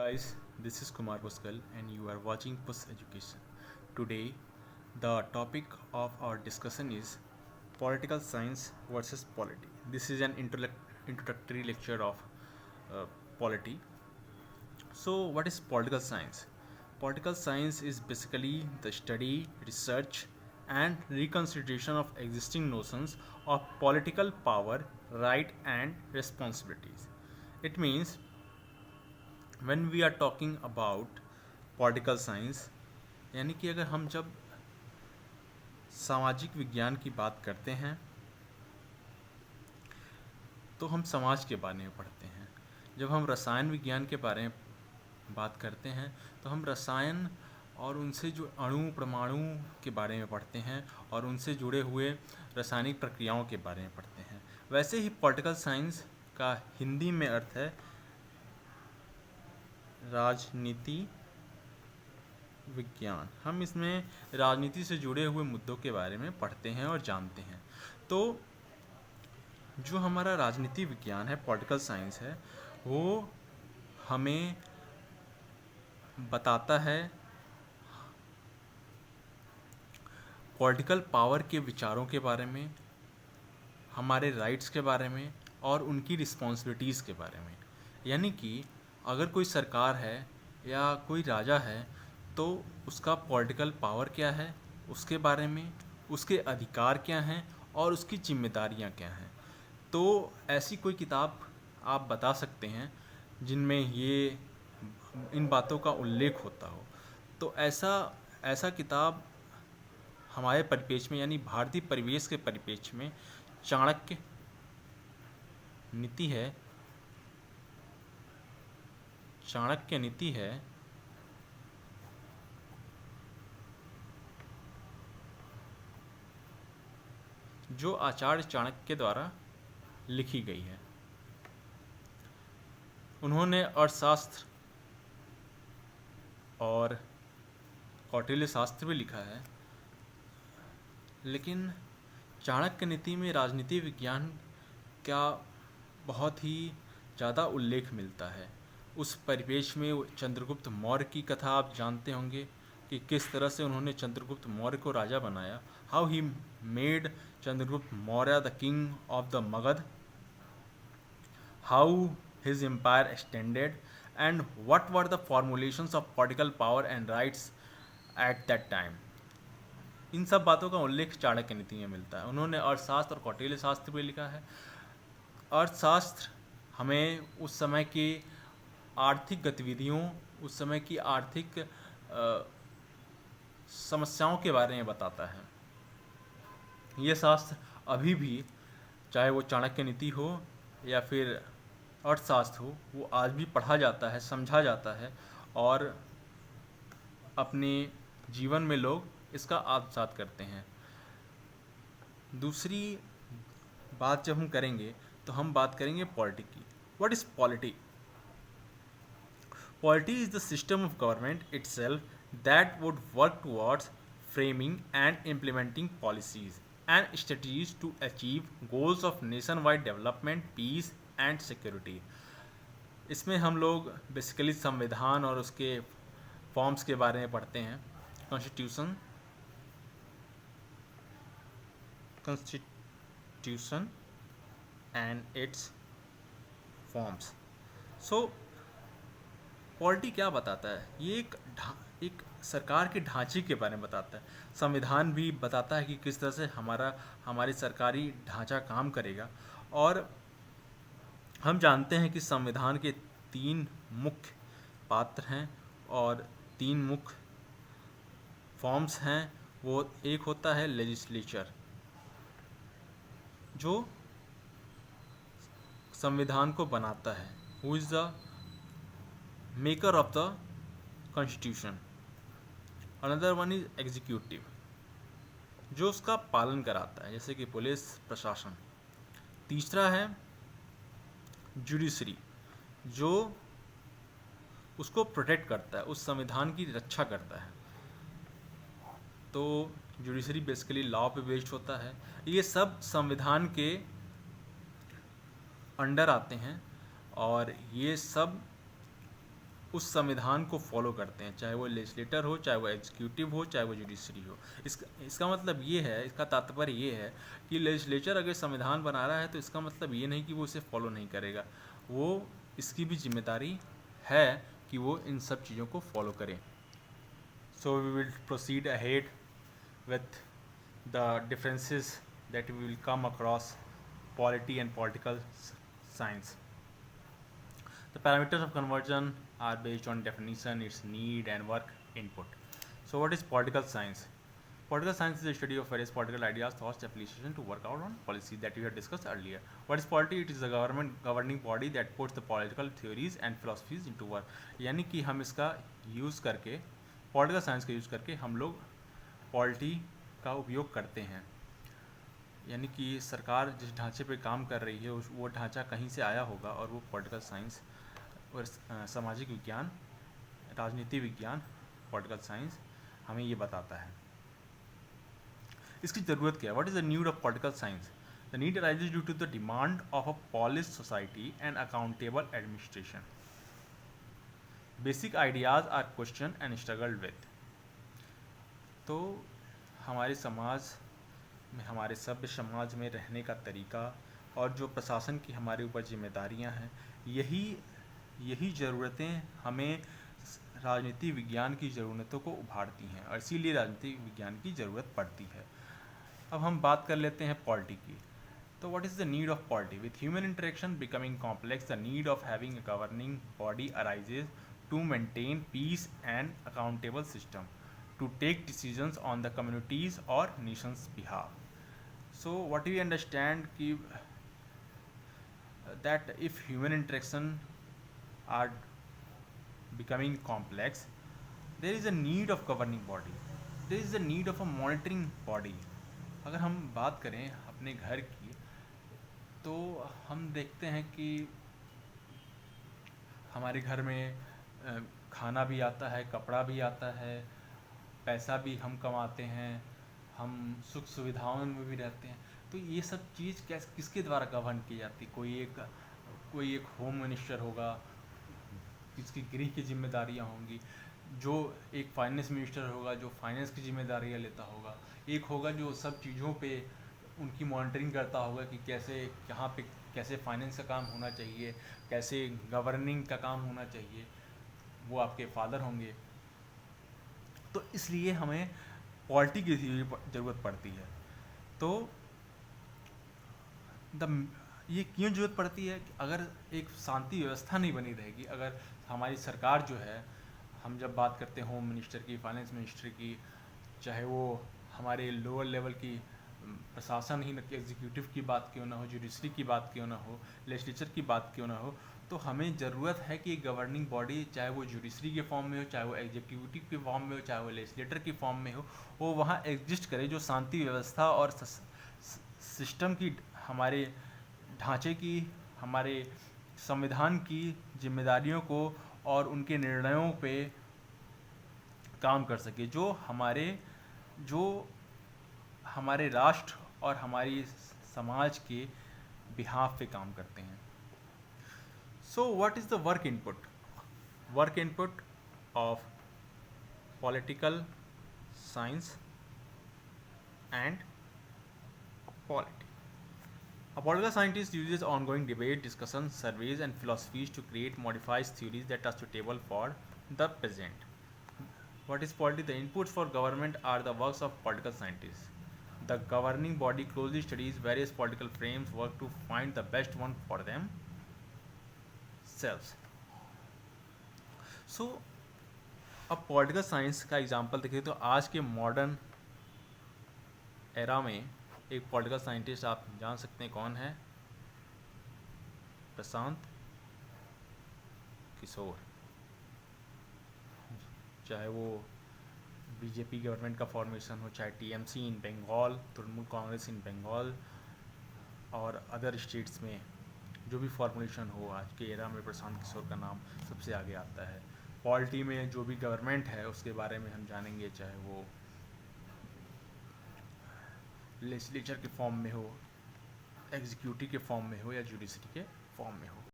Guys, this is Kumar Buskal and you are watching Puss Education. Today, the topic of our discussion is political science versus polity. This is an introductory lecture of uh, polity. So, what is political science? Political science is basically the study, research, and reconsideration of existing notions of political power, right, and responsibilities. It means when we are talking about political science यानी कि अगर हम जब सामाजिक विज्ञान की बात करते हैं तो हम समाज के बारे में पढ़ते हैं। जब हम रसायन विज्ञान के बारे में बात करते हैं तो हम रसायन और उनसे जो अणु परमाणु के बारे में पढ़ते हैं और उनसे जुड़े हुए रासायनिक प्रक्रियाओं के बारे में पढ़ते हैं। वैसे ही पॉलिटिकल साइंस का हिंदी में अर्थ है राजनीति विज्ञान। हम इसमें राजनीति से जुड़े हुए मुद्दों के बारे में पढ़ते हैं और जानते हैं। तो जो हमारा राजनीति विज्ञान है, पॉलिटिकल साइंस है, वो हमें बताता है पॉलिटिकल पावर के विचारों के बारे में, हमारे राइट्स के बारे में और उनकी रिस्पॉन्सिबिलिटीज़ के बारे में। यानी कि अगर कोई सरकार है या कोई राजा है तो उसका पॉलिटिकल पावर क्या है, उसके बारे में, उसके अधिकार क्या हैं और उसकी जिम्मेदारियां क्या हैं। तो ऐसी कोई किताब आप बता सकते हैं जिनमें ये इन बातों का उल्लेख होता हो। तो ऐसा किताब हमारे परिपेक्ष में यानी भारतीय परिवेश के परिपेक्ष में चाणक्य नीति है। चाणक्य नीति है जो आचार्य चाणक्य द्वारा लिखी गई है। उन्होंने अर्थशास्त्र और कौटिल्य शास्त्र भी लिखा है, लेकिन चाणक्य नीति में राजनीति विज्ञान का बहुत ही ज़्यादा उल्लेख मिलता है। उस परिवेश में चंद्रगुप्त मौर्य की कथा आप जानते होंगे कि किस तरह से उन्होंने चंद्रगुप्त मौर्य को राजा बनाया। How he made Chandragupta Maurya the king of the Magadh, how his empire extended and what were the formulations of political power and rights at that time. इन सब बातों का उल्लेख चाणक्य नीति में मिलता है। उन्होंने अर्थशास्त्र और कौटिल्य शास्त्र भी लिखा है। अर्थशास्त्र हमें उस समय की आर्थिक गतिविधियों, उस समय की आर्थिक समस्याओं के बारे में बताता है। ये शास्त्र अभी भी, चाहे वो चाणक्य नीति हो या फिर अर्थशास्त्र हो, वो आज भी पढ़ा जाता है, समझा जाता है और अपने जीवन में लोग इसका आत्मसात करते हैं। दूसरी बात जब हम करेंगे तो हम बात करेंगे पॉलिटी की। What is polity? Polity is the system of government itself that would work towards framing and implementing policies and strategies to achieve goals of nationwide development, peace and security. इसमें हम लोग बेसिकली संविधान और उसके forms के बारे में पढ़ते हैं। Constitution and it's forms. So polity क्या बताता है? ये एक सरकार के ढांचे के बारे में बताता है। संविधान भी बताता है कि किस तरह से हमारी सरकारी ढांचा काम करेगा। और हम जानते हैं कि संविधान के 3 मुख्य पात्र हैं और 3 मुख्य फॉर्म्स हैं। वो एक होता है लेजिस्लेचर, जो संविधान को बनाता है, who is the maker of the constitution. Another one is executive, जो उसका पालन कराता है, जैसे कि पुलिस प्रशासन। तीसरा है जुडिशरी, जो उसको प्रोटेक्ट करता है, उस संविधान की रक्षा करता है। तो जुडिशरी बेसिकली लॉ पे बेस्ड होता है। ये सब संविधान के अंडर आते हैं और ये सब उस संविधान को फॉलो करते हैं, चाहे वो लेजिस्लेटर हो, चाहे वो एग्जीक्यूटिव हो, चाहे वो जुडिशरी हो। इसका मतलब ये है, इसका तात्पर्य ये है कि लेजिस्लेचर अगर संविधान बना रहा है तो इसका मतलब ये नहीं कि वो इसे फॉलो नहीं करेगा, वो इसकी भी जिम्मेदारी है कि वो इन सब चीज़ों को फॉलो करें। So we will proceed ahead with the differences that we will come across polity and political science. The parameters of conversion are based on definition, its need and work input. So what is political science? Political science is the study of various political ideas, thoughts, application to work out on policy that we had discussed earlier. What is polity? It is a governing body that puts the political theories and philosophies into work. यानी कि हम इसका use करके, political science का use करके हम लोग polity का उपयोग करते हैं। यानी कि सरकार जिस ढांचे पे काम कर रही है वो ढांचा कहीं से आया होगा और वो पॉलिटिकल साइंस और सामाजिक विज्ञान, राजनीति विज्ञान, पॉलिटिकल साइंस हमें ये बताता है। इसकी ज़रूरत क्या है? What is the need of political science? The need arises due to the demand of a polish society and accountable administration. Basic ideas are question and struggled with. तो हमारे समाज में, हमारे सभ्य समाज में रहने का तरीका और जो प्रशासन की हमारे ऊपर जिम्मेदारियां हैं, यही ज़रूरतें हमें राजनीति विज्ञान की ज़रूरतों को उभारती हैं और इसीलिए राजनीति विज्ञान की ज़रूरत पड़ती है। अब हम बात कर लेते हैं पॉलिटी की। तो what is the need of polity? With human interaction becoming complex, the need of having a governing body arises to maintain peace and accountable system to take decisions on the communities or nation's behalf. So what we understand ki, that if human interaction are becoming complex, there is a need of governing body, there is a need of a monitoring body. अगर हम बात करें अपने घर की तो हम देखते हैं कि हमारे घर में खाना भी आता है, कपड़ा भी आता है, पैसा भी हम कमाते हैं, हम सुख सुविधाओं में भी रहते हैं। तो ये सब चीज़ किसके द्वारा गवर्न की जाती? कोई एक होम मिनिस्टर होगा, इसकी गृह की जिम्मेदारियां होंगी, जो एक फाइनेंस मिनिस्टर होगा जो फाइनेंस की जिम्मेदारियां लेता होगा, एक होगा जो सब चीज़ों पे उनकी मॉनिटरिंग करता होगा कि कहाँ पे कैसे फाइनेंस का काम होना चाहिए, कैसे गवर्निंग का काम होना चाहिए, वो आपके फादर होंगे। तो इसलिए हमें पॉलिटी की ज़रूरत पड़ती है। तो ये क्यों ज़रूरत पड़ती है? अगर एक शांति व्यवस्था नहीं बनी रहेगी, अगर हमारी सरकार जो है, हम जब बात करते हैं होम मिनिस्टर की, फाइनेंस मिनिस्टर की, चाहे वो हमारे लोअर लेवल की प्रशासन ही, एग्जीक्यूटिव की बात क्यों ना हो, जुडिशरी की बात क्यों ना हो, लेजिस्लेचर की बात क्यों ना हो, तो हमें ज़रूरत है कि गवर्निंग बॉडी, चाहे वो जुडिशरी के फॉर्म में हो, चाहे वो एग्जीक्यूटिव के फॉर्म में हो, चाहे वो लेजिस्लेटर के फॉर्म में हो, वो वहाँ एग्जिस्ट करे, जो शांति व्यवस्था और सिस्टम की, हमारे ढांचे की, हमारे संविधान की जिम्मेदारियों को और उनके निर्णयों पे काम कर सके, जो हमारे राष्ट्र और हमारी समाज के बिहाफ पे काम करते हैं। So what is the work input? Work input of political science and polity. A political scientist uses ongoing debate, discussions, surveys and philosophies to create modifies theories that are suitable for the present. What is polity? The inputs for government are the works of political scientists. The governing body closely studies various political frames, work to find the best one for them selves. So अब political science का example देखिए तो आज के modern era में एक political scientist आप जान सकते हैं कौन है? प्रशांत किशोर। चाहे वो बीजेपी गवर्नमेंट का फॉर्मेशन हो, चाहे टीएमसी इन बंगाल, तृणमूल कांग्रेस इन बंगाल और अदर स्टेट्स में जो भी फॉर्मुलेशन हो, आज के एरा में प्रशांत किशोर का नाम सबसे आगे आता है। पॉलिटी में जो भी गवर्नमेंट है उसके बारे में हम जानेंगे, चाहे वो लेजिस्लेचर के फॉर्म में हो, एग्जीक्यूटिव के फॉर्म में हो या जुडिशरी के फॉर्म में हो।